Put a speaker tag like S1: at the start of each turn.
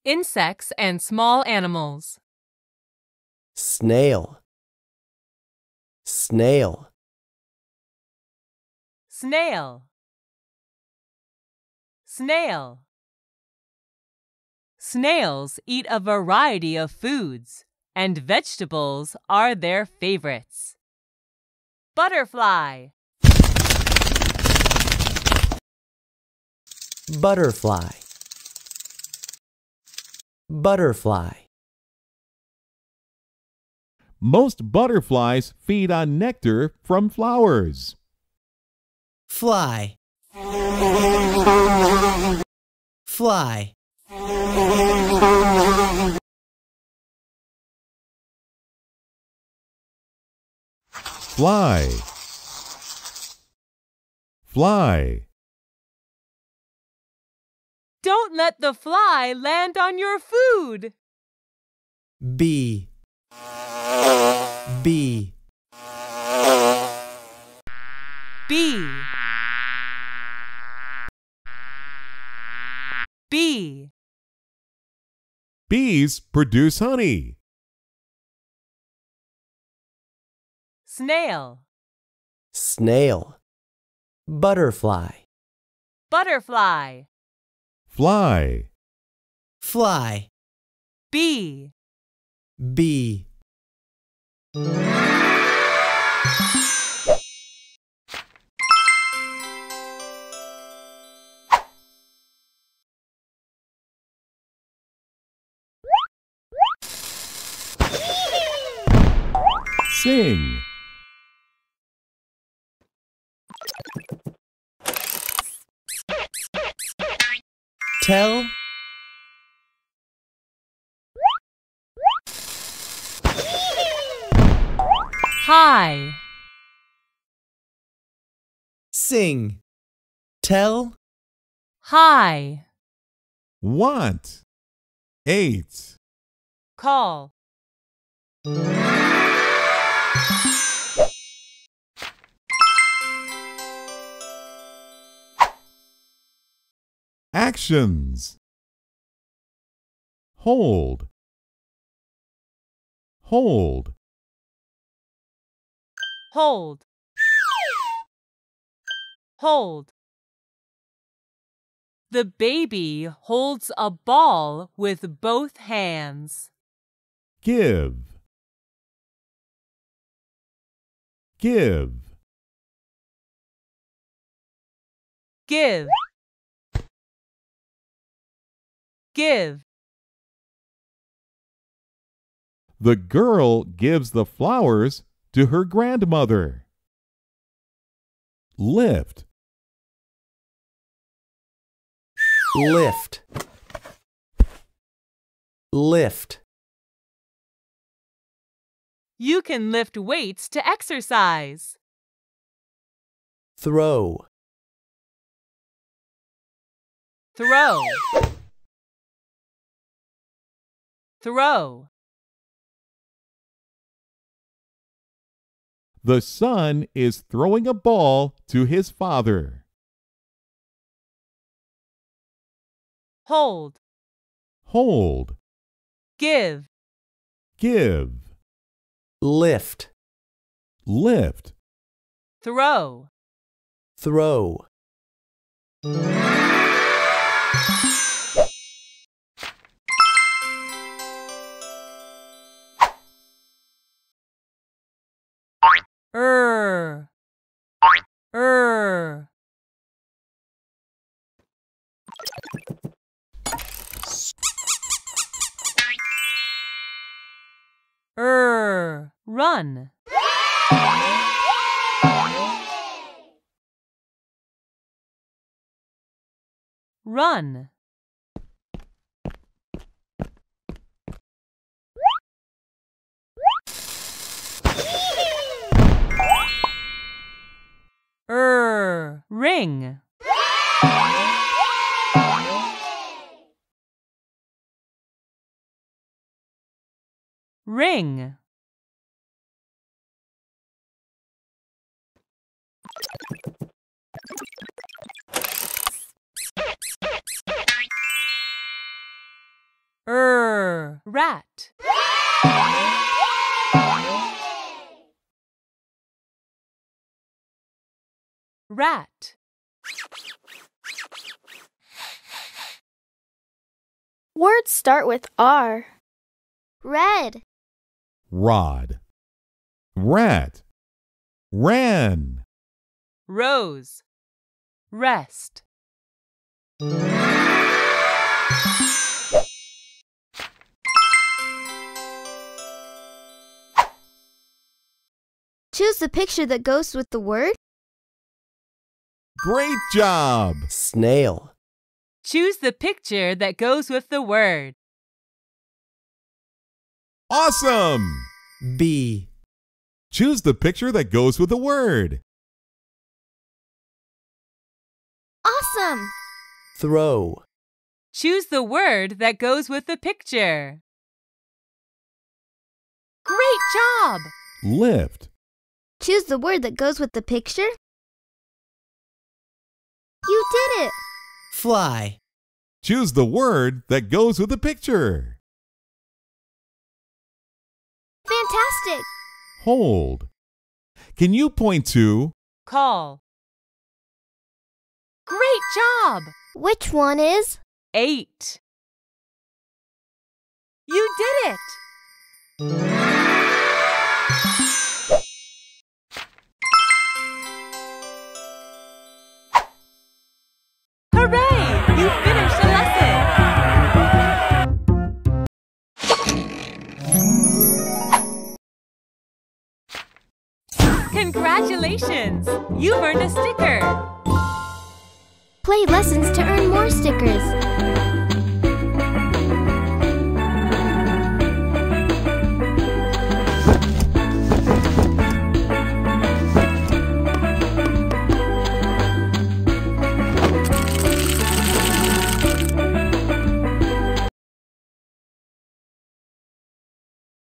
S1: Insects and small animals.
S2: Snail, snail.
S1: Snail. Snail. Snails eat a variety of foods, and vegetables are their favorites. Butterfly.
S2: Butterfly, butterfly.
S3: Most butterflies feed on nectar from flowers.
S2: Fly, fly.
S3: Fly, fly.
S1: Don't let the fly land on your food.
S2: Bee, bee.
S1: Bee. Bee.
S3: Bees produce honey.
S1: Snail.
S2: Snail, butterfly.
S1: Butterfly.
S3: Fly,
S2: Fly,
S1: Bee.
S2: bee.
S3: sing.
S2: Tell,
S1: Hi.
S2: sing. Tell,
S1: Hi.
S3: Want. 8.
S1: Call.
S3: Actions. Hold, hold.
S1: Hold. Hold. The baby holds a ball with both hands.
S3: Give, give.
S1: Give. Give.
S3: The girl gives the flowers to her grandmother. Lift,
S2: lift. Lift,
S1: You can lift weights to exercise.
S2: throw.
S1: Throw. Throw.
S3: the son is throwing a ball to his father.
S1: Hold.
S3: Hold,
S1: Give.
S3: give.
S2: Lift,
S3: Lift,
S1: Throw.
S2: throw.
S1: Er. Er. Run. Run. Ring. Ring. rat. Rat.
S4: Words start with R.
S5: Red.
S3: Rod. Rat. Ran.
S1: Rose. Rest.
S5: Choose the picture that goes with the word.
S3: Great job!
S2: Snail.
S1: Choose the picture that goes with the word.
S3: Awesome!
S2: Bee.
S3: Choose the picture that goes with the word.
S5: Awesome!
S2: Throw.
S1: Choose the word that goes with the picture. Great job!
S3: Lift.
S5: Choose the word that goes with the picture. You did it!
S2: Fly.
S3: Choose the word that goes with the picture.
S5: Fantastic!
S3: Hold. Can you point to?
S1: Call. Great job!
S5: Which one is?
S1: 8. You did it! Hooray! You finished a lesson! Congratulations! You've earned a sticker!
S5: Play lessons to earn more stickers.